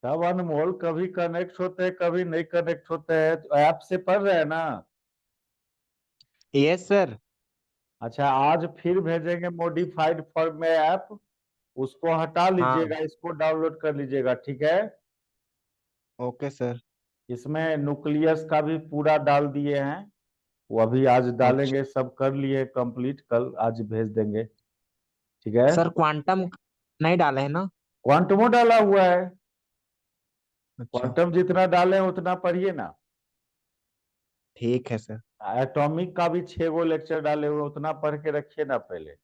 सब अनमोल, कभी कनेक्ट होते हैं कभी नहीं कनेक्ट होते हैं। तो ऐप से पढ़ रहे हैं ना? Yes sir. अच्छा, आज फिर भेजेंगे मॉडिफाइड फॉर्म में ऐप। उसको हटा हाँ। लीजिएगा, इसको डाउनलोड कर लीजिएगा, ठीक है? Okay sir. इसमें न्यूक्लियस का भी पूरा डाल दिए हैं। वो अभी आज अच्छा डालेंगे, सब कर लिए कंप्लीट, कल आज भेज देंगे। ठीक है? सर, क्वांटम नहीं डाले हैं ना? क्वांटमो डाला हुआ है। अच्छा। क्वांटम जितना डाले हैं उतना पढ़िए ना। ठीक है सर। एटॉमिक का भी 6 गो लेक्चर डाले हुए हैं, उतना पढ़ के रखिए ना पहले।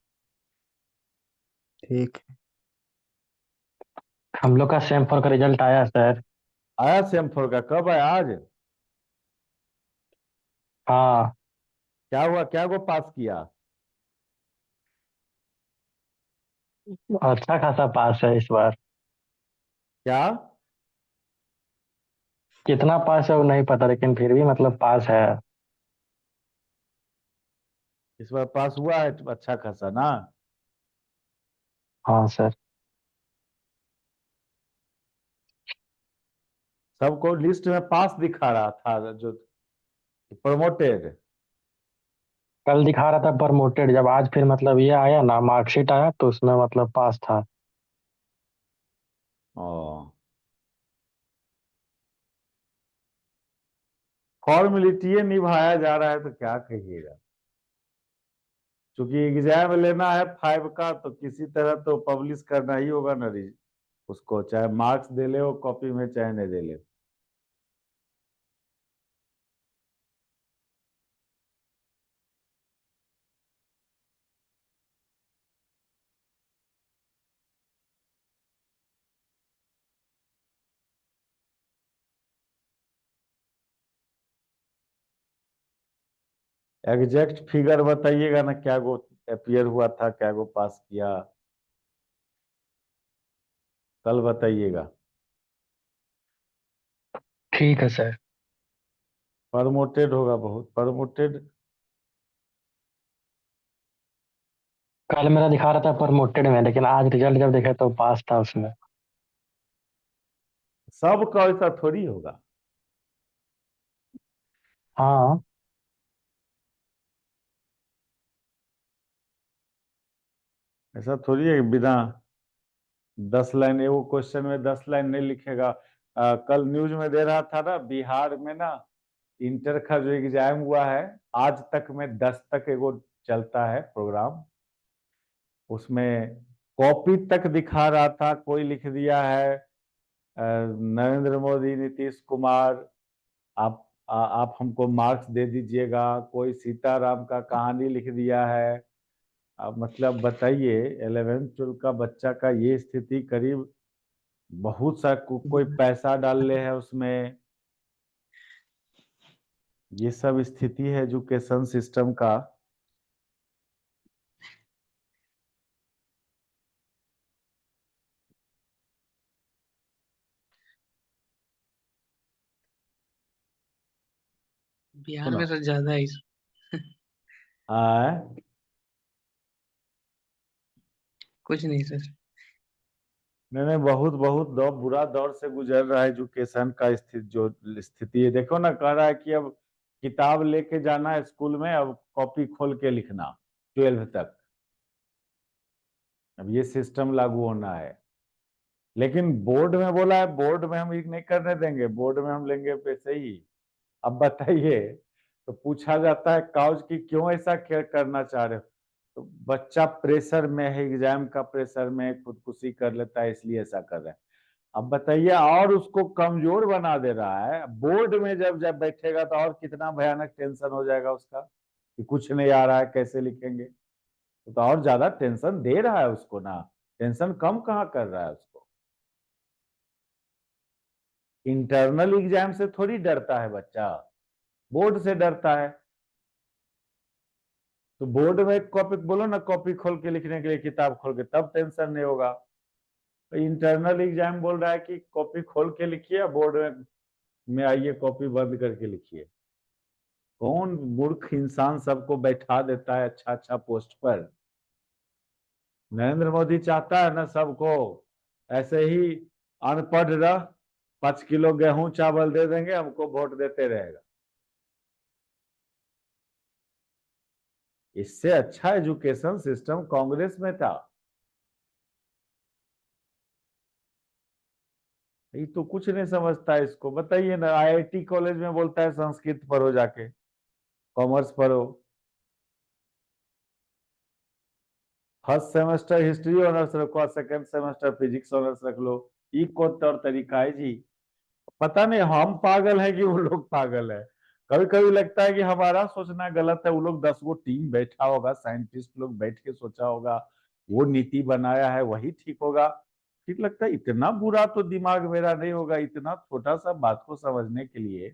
ठीक है। हम लोग का सेम फोर का रिजल्ट आया सर। आया सेम 4 का? कब आया? आज? हाँ। क्या हुआ, क्या गो पास किया? अच्छा खासा पास है इस बार। क्या? कितना पास है वो नहीं पता, लेकिन फिर भी मतलब पास है। इस बार पास हुआ है अच्छा खासा ना? हाँ सर। सबको लिस्ट में पास दिखा रहा था, जो प्रमोटेड। कल दिखा रहा था प्रमोटेड, जब आज फिर मतलब ये आया ना मार्कशीट आया तो उसमें मतलब पास था। ओ, फॉर्मेलिटी निभाया जा रहा है तो क्या कहिएगा। क्योंकि एग्जाम लेना है 5 का, तो किसी तरह तो पब्लिश करना ही होगा ना उसको, चाहे मार्क्स दे ले वो कॉपी में, चाहे नहीं दे ले। एग्जैक्ट फिगर बताइएगा ना, क्या गो अपियर हुआ था, क्या गो पास किया, कल बताइएगा। ठीक है सर। प्रमोटेड होगा बहुत, प्रमोटेड। कल मेरा दिखा रहा था प्रमोटेड में, लेकिन आज रिजल्ट जब देखा तो पास था उसमें। सबका ऐसा थोड़ी होगा। हाँ। ऐसा थोड़ी है कि बिना 10 लाइन, वो क्वेश्चन में 10 लाइन नहीं लिखेगा। कल न्यूज में दे रहा था ना, बिहार में ना इंटर का जो एग्जाम हुआ है, आज तक में 10 तक एगो चलता है प्रोग्राम। उसमें कॉपी तक दिखा रहा था, कोई लिख दिया है नरेंद्र मोदी, नीतीश कुमार, आप हमको मार्क्स दे दीजिएगा। कोई सीताराम का कहानी लिख दिया है। अब मतलब बताइए, 11th 12th का बच्चा का ये स्थिति, करीब बहुत सा कोई पैसा डाल ले है उसमें। ये सब स्थिति है एजुकेशन सिस्टम का। बिहार सुनो। में तो ज्यादा है आए। कुछ नहीं सर। नहीं नहीं, बहुत बहुत बुरा दौर से गुजर रहा है एजुकेशन का। जो स्थिति है, देखो ना, कह रहा है कि अब किताब लेके जाना है स्कूल में, अब कॉपी खोल के लिखना 12th तक। अब ये सिस्टम लागू होना है। लेकिन बोर्ड में बोला है, बोर्ड में हम ये नहीं करने देंगे, बोर्ड में हम लेंगे पैसे ही। अब बताइए, तो पूछा जाता है काउज की क्यों ऐसा करना चाह रहे हो? तो बच्चा प्रेशर में है, एग्जाम का प्रेशर में खुदकुशी कर लेता है, इसलिए ऐसा कर रहा है। अब बताइए, और उसको कमजोर बना दे रहा है। बोर्ड में जब जब बैठेगा तो और कितना भयानक टेंशन हो जाएगा उसका, कि कुछ नहीं आ रहा है, कैसे लिखेंगे। तो और ज्यादा टेंशन दे रहा है उसको ना, टेंशन कम कहाँ कर रहा है उसको। इंटरनल एग्जाम से थोड़ी डरता है बच्चा, बोर्ड से डरता है। तो बोर्ड में एक कॉपी बोलो ना, कॉपी खोल के लिखने के लिए, किताब खोल के, तब टेंशन नहीं होगा। तो इंटरनल एग्जाम बोल रहा है कि कॉपी खोल के लिखिए, बोर्ड में आइए कॉपी बंद करके लिखिए। कौन मूर्ख इंसान सबको बैठा देता है अच्छा अच्छा पोस्ट पर? नरेंद्र मोदी चाहता है ना सबको ऐसे ही अनपढ़ रह, 5 किलो गेहूं चावल दे देंगे, हमको वोट देते रहेगा। इससे अच्छा एजुकेशन सिस्टम कांग्रेस में था। ये तो कुछ नहीं समझता है इसको। बताइए ना, आईआईटी कॉलेज में बोलता है संस्कृत पढ़ो, जाके कॉमर्स पढ़ो। फर्स्ट सेमेस्टर हिस्ट्री ऑनर्स रखो, सेकंड सेमेस्टर फिजिक्स ऑनर्स रख लो। ये कौन तौर तरीका है जी? पता नहीं हम पागल है कि वो लोग पागल है। कभी कभी लगता है कि हमारा सोचना गलत है। वो लोग 10 गो टीम बैठा होगा, साइंटिस्ट लोग बैठ के सोचा होगा, वो नीति बनाया है, वही ठीक होगा। ठीक लगता है। इतना बुरा तो दिमाग मेरा नहीं होगा इतना छोटा सा बात को समझने के लिए।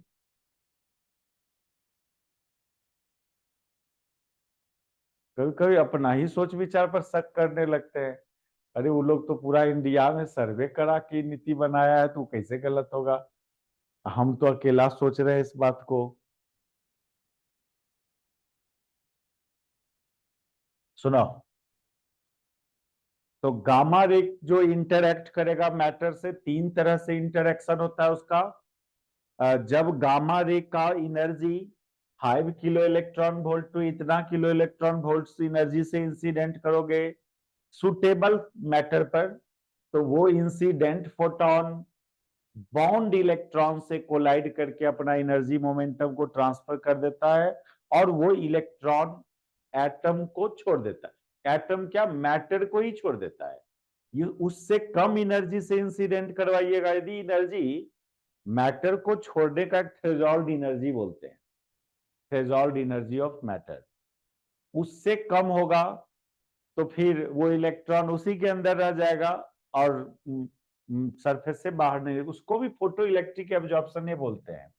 कभी कभी अपना ही सोच विचार पर शक करने लगते हैं। अरे वो लोग तो पूरा इंडिया में सर्वे करा के नीति बनाया है, तो कैसे गलत होगा? हम तो अकेला सोच रहे हैं इस बात को। सुनो, तो गामा रे जो इंटरैक्ट करेगा मैटर से, 3 तरह से इंटरेक्शन होता है उसका। जब गामा रे का energy 5 kilo electron volt to इतना किलो इलेक्ट्रॉन वोल्ट एनर्जी से इंसिडेंट करोगे सुटेबल मैटर पर, तो वो इंसिडेंट फोटोन बॉन्ड इलेक्ट्रॉन से कोलाइड करके अपना एनर्जी मोमेंटम को ट्रांसफर कर देता है, और वो इलेक्ट्रॉन एटम को छोड़ देता है। एटम क्या, मैटर को ही छोड़ देता है। ये उससे कम एनर्जी से इंसिडेंट करवाइएगा। यदि एनर्जी मैटर को छोड़ने का थ्रेशोल्ड एनर्जी बोलते हैं, थ्रेशोल्ड एनर्जी ऑफ मैटर, उससे कम होगा तो फिर वो इलेक्ट्रॉन उसी के अंदर रह जाएगा और सरफेस से बाहर नहीं। उसको भी फोटो इलेक्ट्रिक एब्जॉर्प्शन ये बोलते हैं।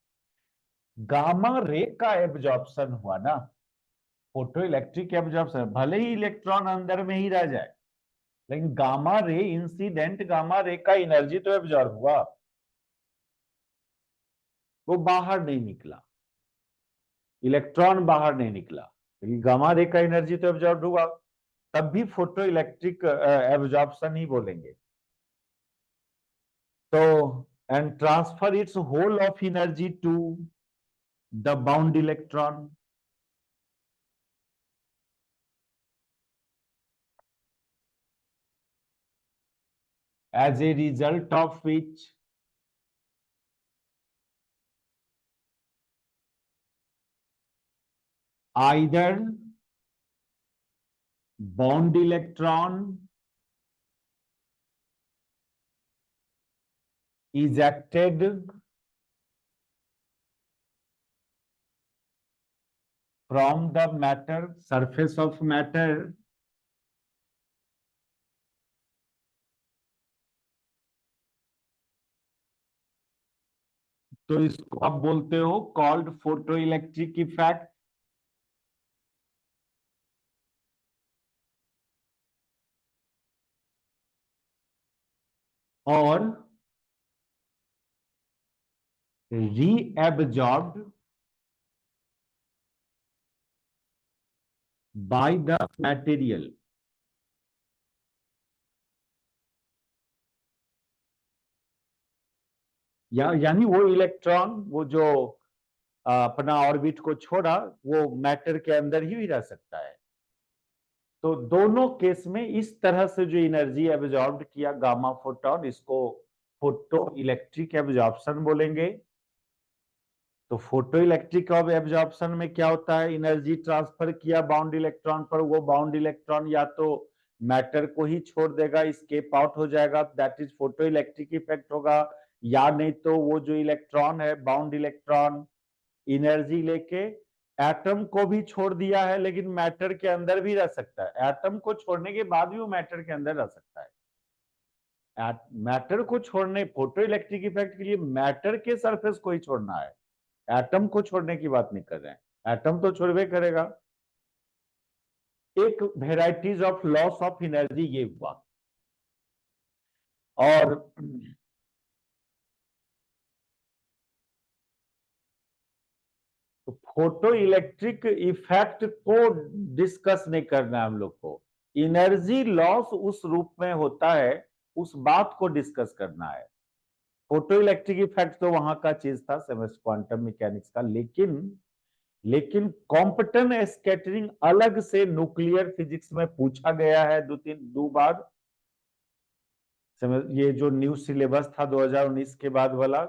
गामा रे का एब्जॉर्प्शन हुआ ना, फोटो इलेक्ट्रिक एब्जॉर्प्शन, भले ही इलेक्ट्रॉन अंदर में ही रह जाए, लेकिन gamma ray incident gamma ray का एनर्जी तो एब्जॉर्ब हुआ, वो बाहर नहीं निकला, इलेक्ट्रॉन बाहर नहीं निकला, लेकिन गामा रे का एनर्जी तो एब्जॉर्ब हुआ। तब भी फोटो इलेक्ट्रिक एब्जॉर्प्शन ही बोलेंगे। तो and transfer its whole of energy to the bound electron. as a result of which either bound electron ejected from the matter, surface of matter, तो इसको आप बोलते हो कॉल्ड फोटो इलेक्ट्रिक इफेक्ट। और reabsorbed by the material. यानी वो electron, वो जो अपना ऑर्बिट को छोड़ा, वो मैटर के अंदर ही रह सकता है। तो दोनों केस में इस तरह से जो एनर्जी एब्जॉर्ब किया गामा फोटोन, इसको फोटो इलेक्ट्रिक एब्जॉर्प्शन बोलेंगे। तो फोटो इलेक्ट्रिक एब्जॉर्प्शन में क्या होता है, एनर्जी ट्रांसफर किया बाउंड इलेक्ट्रॉन पर, वो बाउंड इलेक्ट्रॉन या तो मैटर को ही छोड़ देगा, स्केप आउट हो जाएगा, that is photo electric effect होगा। या नहीं तो वो जो इलेक्ट्रॉन है, बाउंड इलेक्ट्रॉन एनर्जी लेके एटम को भी छोड़ दिया है, लेकिन मैटर के अंदर भी रह सकता है। एटम को छोड़ने के बाद भी वो मैटर के अंदर रह सकता है। मैटर को छोड़ने, फोटो इलेक्ट्रिक इफेक्ट के लिए मैटर के सरफेस को ही छोड़ना है, एटम को छोड़ने की बात नहीं कर रहे हैं। एटम तो छोड़वे करेगा। एक varieties of loss of energy ये हुआ। और तो फोटो इलेक्ट्रिक इफेक्ट को डिस्कस नहीं करना है हम लोग को, एनर्जी लॉस उस रूप में होता है, उस बात को डिस्कस करना है। फोटो इलेक्ट्रिक इफेक्ट तो वहां का चीज था क्वांटम मैकेनिक्स का, लेकिन कॉम्पटन स्कैटरिंग अलग से न्यूक्लियर फिजिक्स में पूछा गया है दो बार। समझ, ये जो न्यू सिलेबस था 2019 के बाद वाला,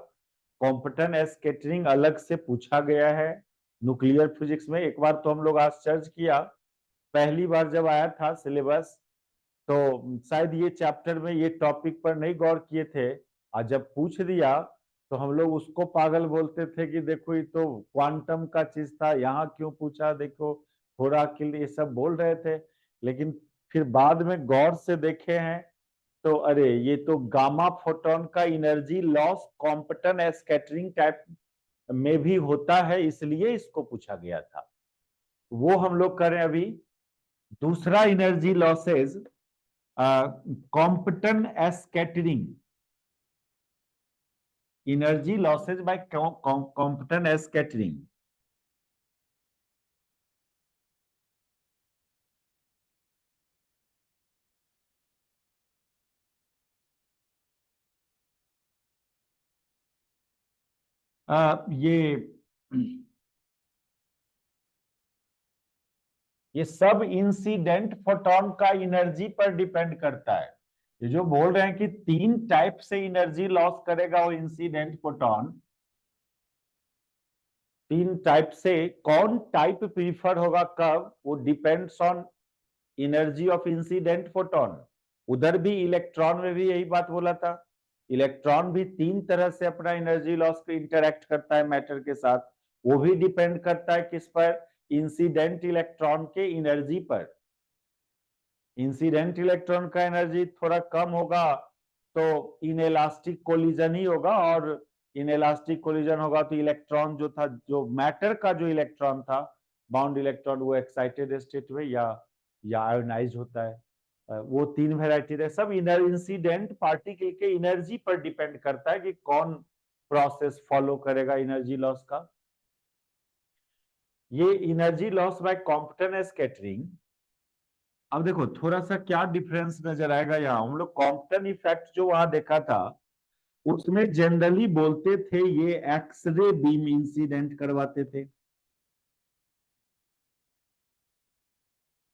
कॉम्पटन स्कैटरिंग अलग से पूछा गया है न्यूक्लियर फिजिक्स में। एक बार तो हम लोग आश्चर्य किया, पहली बार जब आया था सिलेबस तो शायद ये चैप्टर में ये टॉपिक पर नहीं गौर किए थे, और जब पूछ दिया तो हम लोग उसको पागल बोलते थे कि देखो ये तो क्वांटम का चीज था, यहाँ क्यों पूछा, देखो थोड़ा के लिए सब बोल रहे थे। लेकिन फिर बाद में गौर से देखे हैं तो अरे ये तो गामा फोटोन का energy loss Compton scattering type में भी होता है, इसलिए इसको पूछा गया था। वो हम लोग करें अभी। दूसरा energy losses Compton scattering, energy losses by Compton scattering. ये सब इंसिडेंट फोटोन का एनर्जी पर डिपेंड करता है। ये जो बोल रहे हैं कि 3 टाइप से एनर्जी लॉस करेगा वो इंसिडेंट फोटोन, 3 टाइप से कौन टाइप प्रीफर होगा कब, वो depends on energy of incident photon. उधर भी इलेक्ट्रॉन में भी यही बात बोला था, इलेक्ट्रॉन भी 3 तरह से अपना एनर्जी लॉस को इंटरेक्ट करता है मैटर के साथ। वो भी डिपेंड करता है किस पर, इंसिडेंट इलेक्ट्रॉन के एनर्जी पर। इंसिडेंट इलेक्ट्रॉन का एनर्जी थोड़ा कम होगा तो इनएलास्टिक कोलिजन ही होगा, और इनएलास्टिक कोलिजन होगा तो इलेक्ट्रॉन जो था, जो मैटर का जो इलेक्ट्रॉन था बाउंड इलेक्ट्रॉन, वो एक्साइटेड स्टेट में या आयोनाइज होता है। वो 3 वेराइटी है। सब इंसिडेंट पार्टिकल के एनर्जी पर डिपेंड करता है कि कौन प्रोसेस फॉलो करेगा एनर्जी लॉस का। ये energy loss by Compton scattering. अब देखो थोड़ा सा क्या डिफरेंस नजर आएगा यहाँ। हम लोग कॉम्पटन इफेक्ट जो वहां देखा था उसमें जनरली बोलते थे ये एक्सरे बीम इंसिडेंट करवाते थे,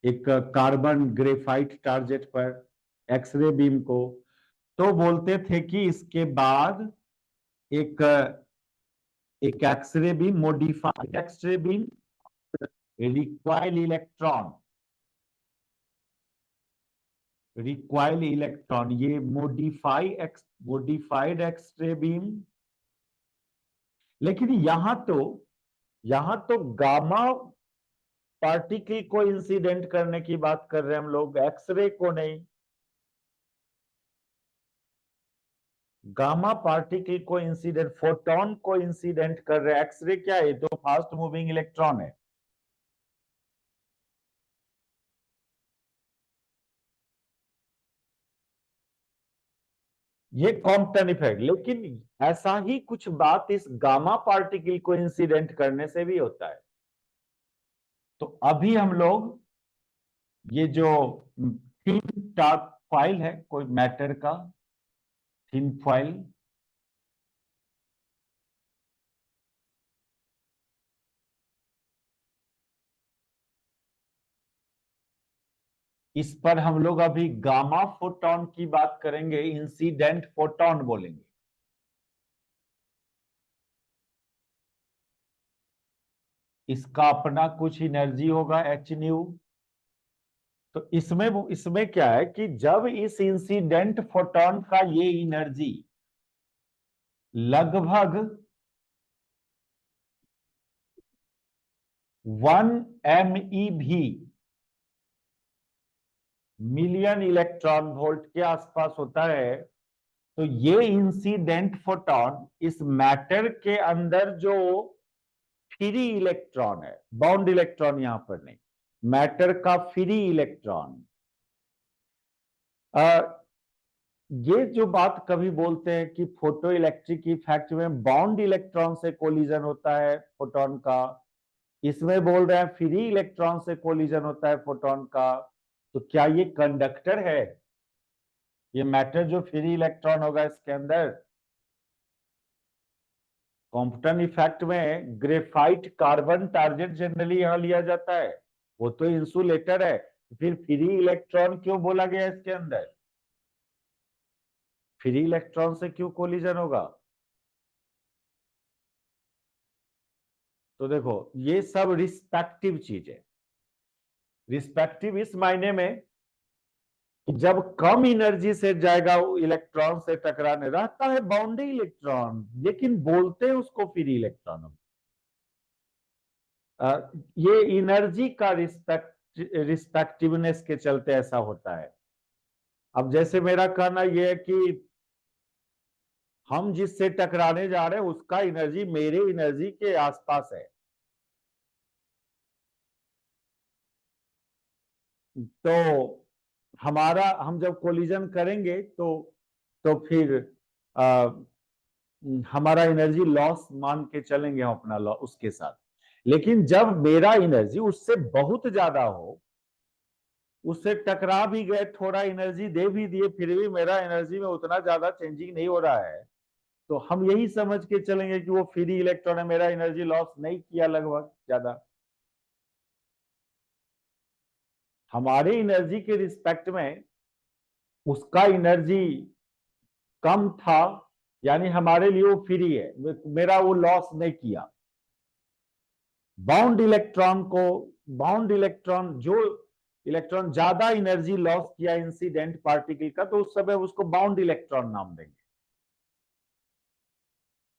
एक कार्बन ग्रेफाइट टारगेट पर एक्सरे बीम को, तो बोलते थे कि इसके बाद एक एक X ray beam, modified X ray beam recoil electron, ये मोडिफाइड एक्सरे बीम। लेकिन यहां तो गामा पार्टिकल को इंसिडेंट करने की बात कर रहे हैं हम लोग, एक्सरे को नहीं। गामा पार्टिकल को इंसिडेंट, फोटोन को इंसिडेंट कर रहे हैं। एक्सरे क्या है, तो फास्ट मूविंग इलेक्ट्रॉन है। ये कॉम्पटन इफेक्ट, लेकिन ऐसा ही कुछ बात इस गामा पार्टिकल को इंसिडेंट करने से भी होता है। तो अभी हम लोग ये जो थिन टॉप फाइल है कोई मैटर का, थिन फाइल, इस पर हम लोग अभी गामा फोटोन की बात करेंगे, इंसिडेंट फोटोन बोलेंगे। इसका अपना कुछ एनर्जी होगा एच न्यू। तो इसमें क्या है कि जब इस इंसिडेंट फोटोन का ये एनर्जी लगभग 1 MeV, मिलियन इलेक्ट्रॉन वोल्ट के आसपास होता है, तो ये इंसिडेंट फोटोन इस मैटर के अंदर जो फ्री इलेक्ट्रॉन है, बाउंड इलेक्ट्रॉन यहां पर नहीं, मैटर का फ्री इलेक्ट्रॉन, ये जो बात कभी बोलते हैं कि फोटो इलेक्ट्रिक इफेक्ट में बाउंड इलेक्ट्रॉन से कोलिजन होता है फोटोन का, इसमें बोल रहे हैं फ्री इलेक्ट्रॉन से कोलिजन होता है फोटोन का। तो क्या ये कंडक्टर है, ये मैटर जो फ्री इलेक्ट्रॉन होगा इसके अंदर, कॉम्पटन इफेक्ट में ग्रेफाइट कार्बन टारगेट जनरली यहां लिया जाता है, वो तो इंसुलेटर है, फिर फ्री इलेक्ट्रॉन क्यों बोला गया इसके अंदर? फ्री इलेक्ट्रॉन से क्यों कोलिजन होगा? तो देखो ये सब रिस्पेक्टिव चीज है। रिस्पेक्टिव इस मायने में कि जब कम एनर्जी से जाएगा वो इलेक्ट्रॉन से टकराने, रहता है बाउंड्री इलेक्ट्रॉन, लेकिन बोलते हैं उसको फ्री इलेक्ट्रॉन। ये एनर्जी का रिस्पेक्टिवनेस के चलते ऐसा होता है। अब जैसे मेरा कहना यह है कि हम जिससे टकराने जा रहे हैं उसका एनर्जी मेरे एनर्जी के आसपास है, तो हम जब कोलिजन करेंगे तो फिर हमारा एनर्जी लॉस मान के चलेंगे हम अपना लॉस उसके साथ। लेकिन जब मेरा एनर्जी उससे बहुत ज्यादा हो, उससे टकरा भी गए, थोड़ा एनर्जी दे भी दिए, फिर भी मेरा एनर्जी में उतना ज्यादा चेंजिंग नहीं हो रहा है, तो हम यही समझ के चलेंगे कि वो फ्री इलेक्ट्रॉन है, मेरा एनर्जी लॉस नहीं किया लगभग ज्यादा। हमारे एनर्जी के रिस्पेक्ट में उसका एनर्जी कम था, यानी हमारे लिए वो फ्री है, मेरा वो लॉस नहीं किया। बाउंड इलेक्ट्रॉन जो इलेक्ट्रॉन ज्यादा एनर्जी लॉस किया इंसिडेंट पार्टिकल का, तो उस समय उसको बाउंड इलेक्ट्रॉन नाम देंगे।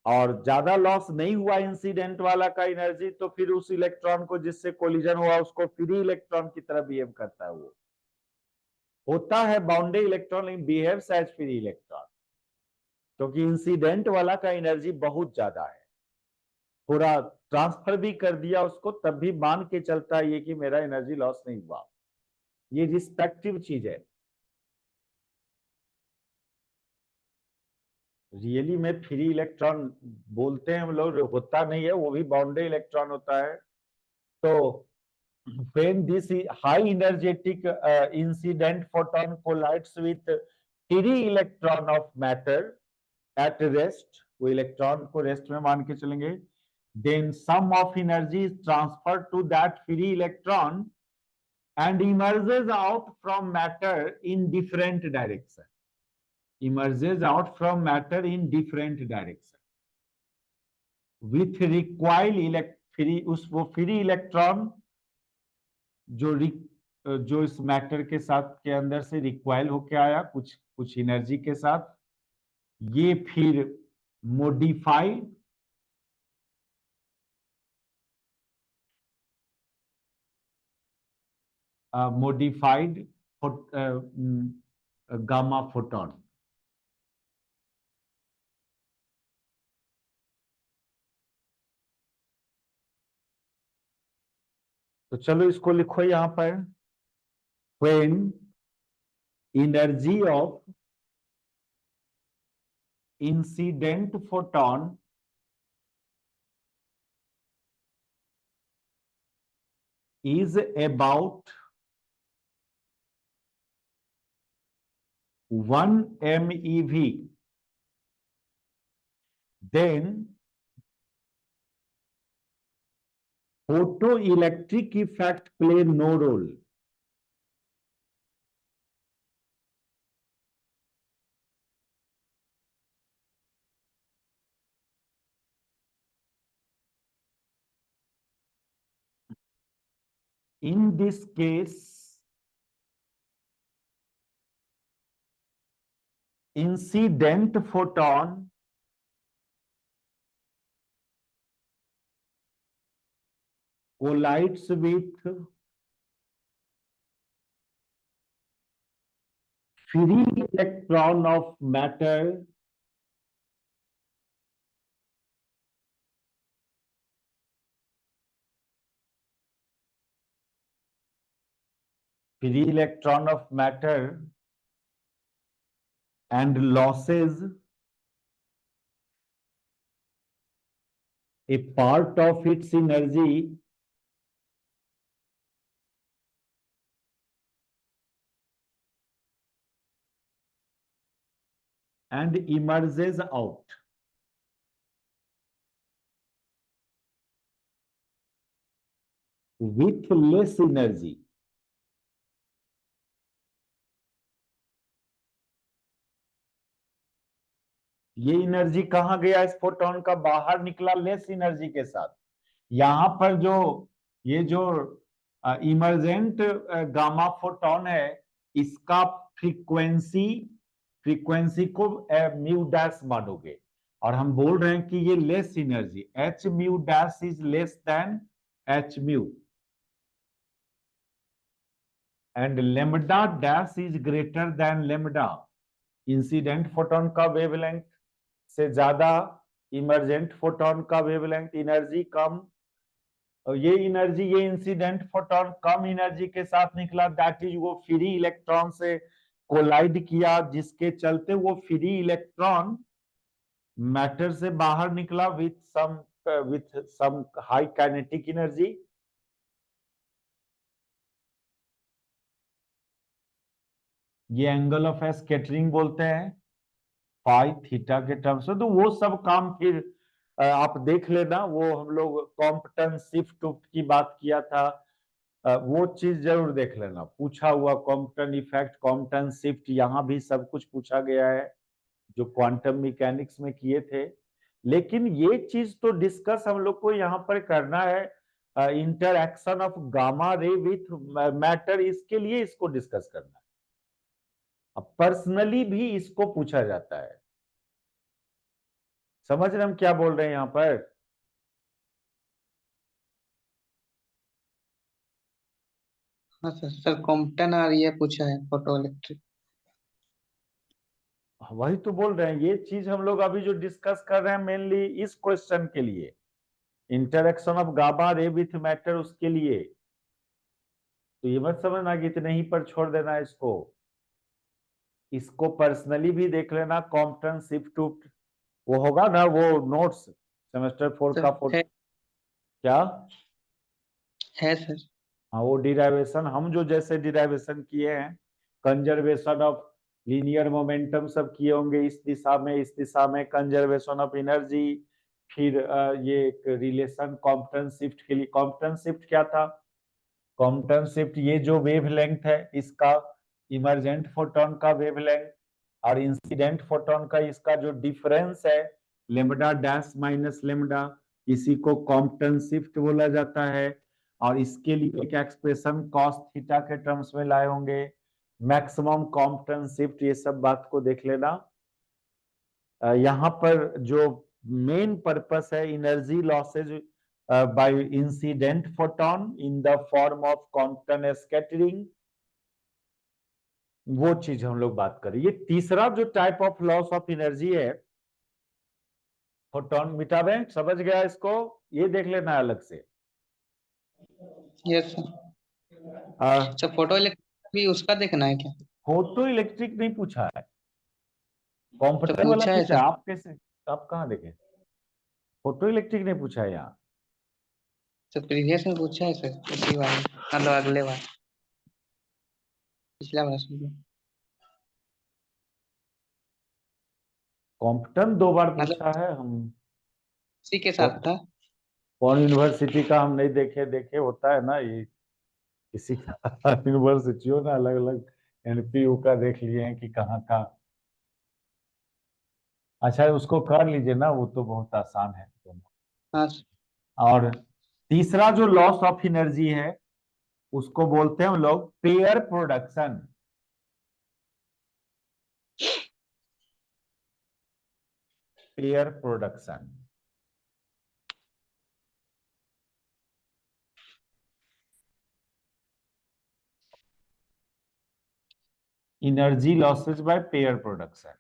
और ज्यादा लॉस नहीं हुआ इंसिडेंट वाला का एनर्जी, तो फिर उस इलेक्ट्रॉन को जिससे कोलिजन हुआ उसको फ्री इलेक्ट्रॉन की तरह बिहेव करता है। वो होता है बाउंडेड इलेक्ट्रॉन लेकिन बिहेव्स एज फ्री इलेक्ट्रॉन, क्योंकि इंसिडेंट वाला का एनर्जी बहुत ज्यादा है, पूरा ट्रांसफर भी कर दिया उसको, तब भी मान के चलता है ये कि मेरा एनर्जी लॉस नहीं हुआ। ये रिस्पेक्टिव चीज है। रियली में फ्री इलेक्ट्रॉन बोलते हैं हम लोग, होता नहीं है, वो भी बाउंडेड इलेक्ट्रॉन होता है। तो when this high energetic incident photon collides with free electron of matter at rest, वो इलेक्ट्रॉन को रेस्ट में मान के चलेंगे, then some of energy is transferred to that free electron and emerges out from matter in different direction. Emerges out from matter in different direction with recoil free, वो free electron जो इस matter के साथ के अंदर से recoil होके आया कुछ एनर्जी के साथ, ये फिर मोडिफाइड गामा फोटोन। तो चलो इसको लिखो यहां पर, when energy of incident photon is about 1 MeV, then photoelectric effect play no role. In this case, incident photon collides with free electron of matter and losses a part of its energy and emerges out. with less energy. ये energy कहां गया इस photon का? बाहर निकला less energy के साथ। यहां पर जो ये जो इमर्जेंट गामा फोटोन है, इसका फ्रीक्वेंसी को म्यू डैश मानोगे, और हम बोल रहे हैं कि ये less energy, H mu dash is less than H mu, and lambda dash is greater than lambda. Incident photon का वेवलेंथ से ज्यादा इमर्जेंट फोटोन का वेवलेंथ, एनर्जी कम, और ये एनर्जी, ये इंसिडेंट फोटोन कम एनर्जी के साथ निकला, दैट इज वो फ्री इलेक्ट्रॉन से कोलाइड किया, जिसके चलते वो फ्री इलेक्ट्रॉन मैटर से बाहर निकला with some high kinetic energy. ये एंगल ऑफ स्कैटरिंग बोलते हैं फाई थीटा के टर्म्स में। तो वो सब काम फिर आप देख लेना, वो हम लोग कॉम्पटन शिफ्ट की बात किया था, वो चीज जरूर देख लेना, पूछा हुआ कॉम्पटन इफेक्ट, कॉम्पटन शिफ्ट, यहाँ भी सब कुछ पूछा गया है जो क्वांटम मैकेनिक्स में किए थे। लेकिन ये चीज तो डिस्कस हम लोग को यहाँ पर करना है, interaction of gamma ray with matter, इसके लिए इसको डिस्कस करना है। अब पर्सनली भी इसको पूछा जाता है। समझ रहे हम क्या बोल रहे हैं यहाँ पर? हाँ सर, सर कॉम्पटन और ये पूछा है फोटो इलेक्ट्रिक। वही तो बोल रहे हैं, ये चीज हम लोग अभी जो डिस्कस कर रहे हैं मेनली इस क्वेश्चन के लिए, interaction of gamma ray with matter, उसके लिए। तो ये मत समझना कि इतने ही पर छोड़ देना इसको, इसको पर्सनली भी देख लेना। कॉम्पटन शिफ्ट वो होगा ना, वो नोट्स सेमेस्टर 4 सर का फोटो है, क्या है सर। हाँ, वो डिराइवेशन हम जो जैसे डिराइवेशन किए हैं, कंजर्वेशन ऑफ लीनियर मोमेंटम सब किए होंगे, इस दिशा में कंजर्वेशन ऑफ एनर्जी, फिर ये एक रिलेशन कॉम्पटन शिफ्ट के लिए। कॉम्पटन शिफ्ट क्या था? कॉम्पटन शिफ्ट ये जो वेवलेंथ है इसका, इमर्जेंट फोटोन का वेवलेंथ और इंसिडेंट फोटोन का, इसका जो डिफरेंस है लेमडा डैश माइनस लेमडा, इसी को कॉम्पटन शिफ्ट बोला जाता है। और इसके लिए एक एक्सप्रेशन कॉस थीटा के टर्म्स में लाए होंगे, मैक्सिमम कॉम्पटन शिफ्ट, ये सब बात को देख लेना। यहाँ पर जो मेन पर्पस है, energy losses by incident photon in the form of Compton scattering, वो चीज हम लोग बात करें। ये तीसरा जो type of loss of energy है, फोटोन मिटावे, समझ गया इसको? ये देख लेना है अलग से। Yes sir. Sir photo electric भी उसका देखना है क्या? फोटो इलेक्ट्रिक नहीं पूछा है, तो कॉम्पटन वाला पूछा है पूछा है। सर। आप कैसे, आप कहाँ देखे? फोटो इलेक्ट्रिक नहीं पूछा है यहाँ। सर प्रीवियस में पूछा है सर, इसी बार मतलब अगले बार, पिछला बार समझो। कॉम्पटन 2 बार मतलब पूछा है हम। इसी के साथ था। कौन यूनिवर्सिटी का हम नहीं देखे, देखे होता है ना ये, किसी का यूनिवर्सिटियों ना अलग अलग एनपीयू का देख लिए हैं कि कहाँ का। अच्छा उसको कर लीजिए ना, वो तो बहुत आसान है। हाँ सर। और तीसरा जो लॉस ऑफ एनर्जी है उसको बोलते हैं हम लोग pair production. Pair production, energy losses by pair production.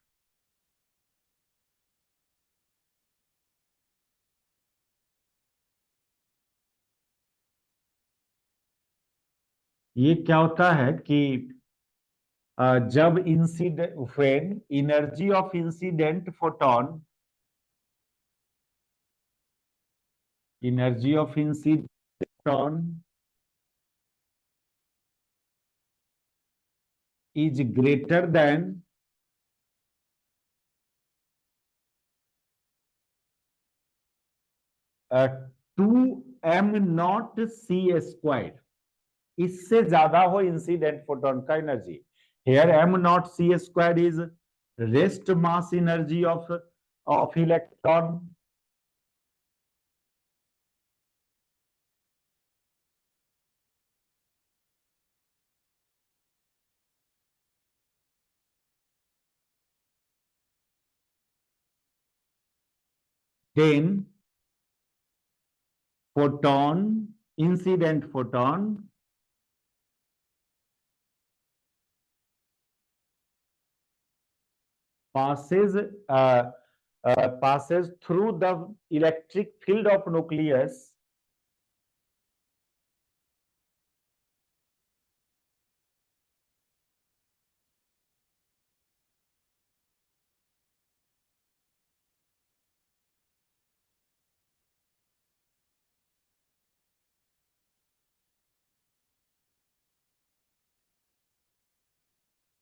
ये क्या होता है कि जब incident, when energy of incident photon, energy of incident photon is greater than 2 M nought C square, इससे ज्यादा हो इंसिडेंट फोटोन का energy. Here M nought C square is rest mass energy of electron. Then photon, incident photon passes passes through the electric field of nucleus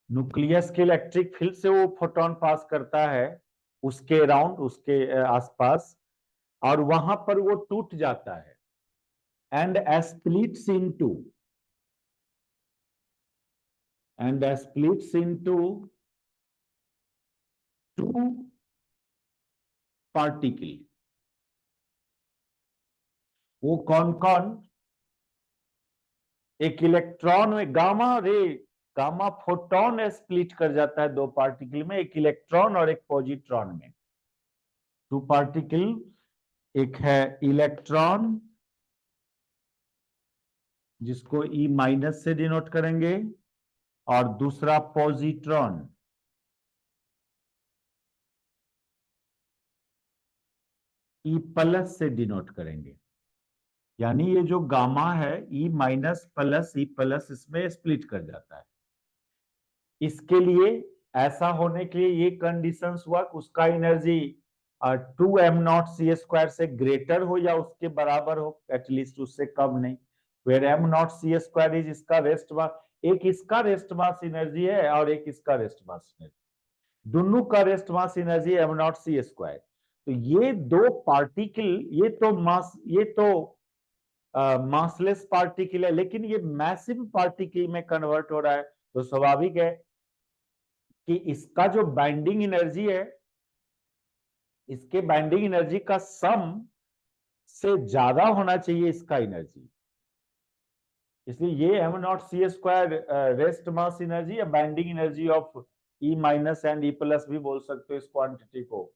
nucleus के electric field से वो photon पास करता है उसके अराउंड, उसके आसपास, और वहां पर वो टूट जाता है and splits into two particle. वो कौन कौन? एक इलेक्ट्रॉन में गामा फोटोन स्प्लिट कर जाता है दो पार्टिकल में, एक इलेक्ट्रॉन और एक पॉजिट्रॉन में। टू पार्टिकल, एक है इलेक्ट्रॉन जिसको ई माइनस से डिनोट करेंगे, और दूसरा पॉजिट्रॉन ई प्लस से डिनोट करेंगे। यानी ये जो गामा है E minus plus E plus इसमें स्प्लिट कर जाता है। इसके लिए, ऐसा होने के लिए ये कंडीशंस हुआ कि उसका एनर्जी 2m0c² से ग्रेटर हो या उसके बराबर हो, एटलीस्ट उससे कम नहीं। वेयर m0c² इज इसका रेस्ट मास, एक इसका रेस्ट मास एनर्जी है और एक इसका रेस्ट मास एनर्जी, दोनों का रेस्ट मास एनर्जी m0c²। तो ये दो पार्टिकल, ये तो मासलेस पार्टिकल है, लेकिन ये मैसिव पार्टिकल में कन्वर्ट हो रहा है। तो स्वाभाविक है कि इसका जो बाइंडिंग एनर्जी है, इसके बाइंडिंग एनर्जी का सम से ज्यादा होना चाहिए इसका एनर्जी। इसलिए ये m0c² रेस्ट मास एनर्जी या binding energy of E minus and E plus भी बोल सकते हो इस क्वांटिटी को,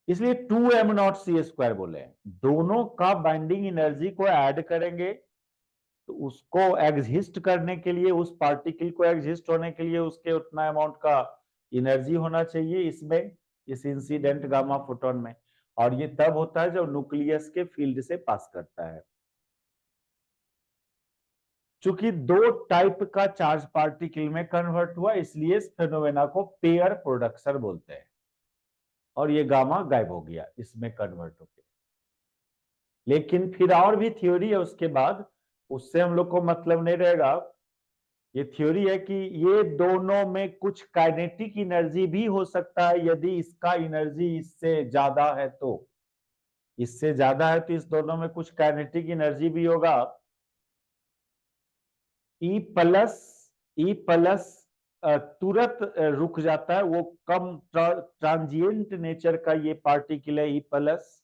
इसलिए 2m0c² बोले। दोनों का बाइंडिंग एनर्जी को ऐड करेंगे तो उसको एग्जिस्ट करने के लिए, उस पार्टिकल को एग्जिस्ट होने के लिए उसके उतना अमाउंट का एनर्जी होना चाहिए इसमें, इस इंसिडेंट गामा फोटोन में। और ये तब होता है जब न्यूक्लियस के फील्ड से पास करता है। चूंकि दो टाइप का चार्ज पार्टिकल में कन्वर्ट हुआ, इसलिए इस फेनोमेना को पेयर प्रोडक्शन बोलते हैं। और ये गामा गायब हो गया इसमें कन्वर्ट होकर। लेकिन फिर और भी थ्योरी है उसके बाद, उससे हम लोग को मतलब नहीं रहेगा। ये थ्योरी है कि ये दोनों में कुछ काइनेटिक एनर्जी भी हो सकता है, यदि इसका एनर्जी इससे ज्यादा है तो। इससे ज्यादा है तो इस दोनों में कुछ काइनेटिक एनर्जी भी होगा। ई प्लस तुरंत रुक जाता है, वो कम ट्रांजिएंट नेचर का ये पार्टिकल है ई प्लस।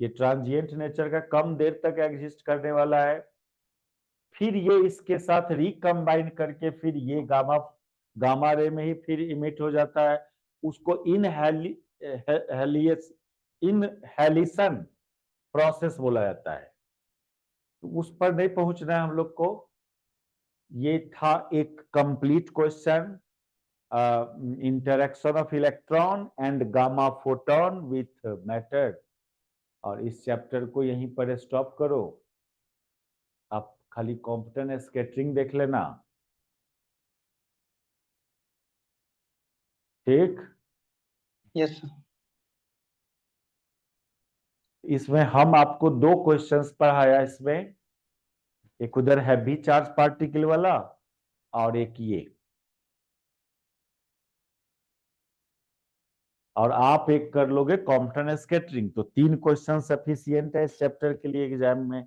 ये ट्रांजिएंट नेचर का, कम देर तक एग्जिस्ट करने वाला है। फिर ये इसके साथ रिकम्बाइन करके फिर ये गामा रे में ही फिर इमिट हो जाता है। उसको इनहेलिसन प्रोसेस बोला जाता है। तो उस पर नहीं पहुंचना है हम लोग को। ये था एक complete question, interaction of electron and gamma photon with matter. और इस चैप्टर को यहीं पर स्टॉप करो। आप खाली कॉम्पिटेंट स्कैटरिंग देख लेना, ठीक? Yes sir. इसमें हम आपको दो क्वेश्चंस पढ़ाया इसमें, एक उधर हैवी चार्ज पार्टिकल वाला और एक ये। और आप एक कर लोगे कॉम्पटन स्कैटरिंग। तो 3 क्वेश्चन सफिशियंट है इस चैप्टर के लिए एग्जाम में।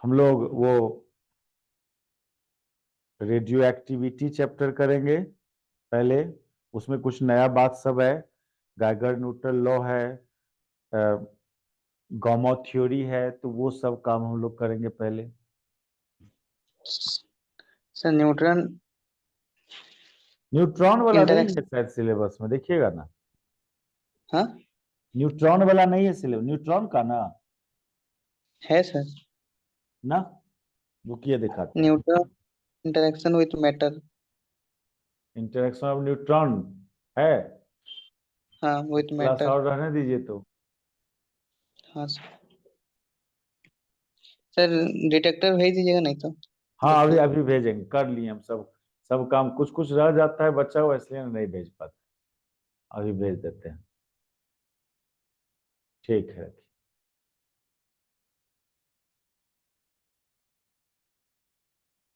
हम लोग वो रेडियो एक्टिविटी चैप्टर करेंगे पहले। उसमें कुछ नया बात सब है, गैगर न्यूटन लॉ है, गामा थ्योरी है, तो वो सब काम हम लोग करेंगे पहले। सर न्यूट्रॉन न्यूट्रॉन वाला नहीं है इंटरेक्शन। शायद सिलेबस में, देखिएगा ना। हाँ न्यूट्रॉन वाला नहीं है सिलेबस, न्यूट्रॉन का ना है सर। ना रुकिए दिखाते हैं। Neutron interaction with matter. Interaction of neutron है। हाँ विथ क्लास मैटर। और रहने दीजिए तो। हाँ सर। सर डिटेक्टर भेज दीजिएगा नहीं तो। हाँ अभी ग्रुप अभी भेजेंगे, कर लिए हम सब। सब काम कुछ कुछ रह जाता है बच्चा हुआ, इसलिए नहीं भेज पाते। अभी भेज देते हैं। ठीक है।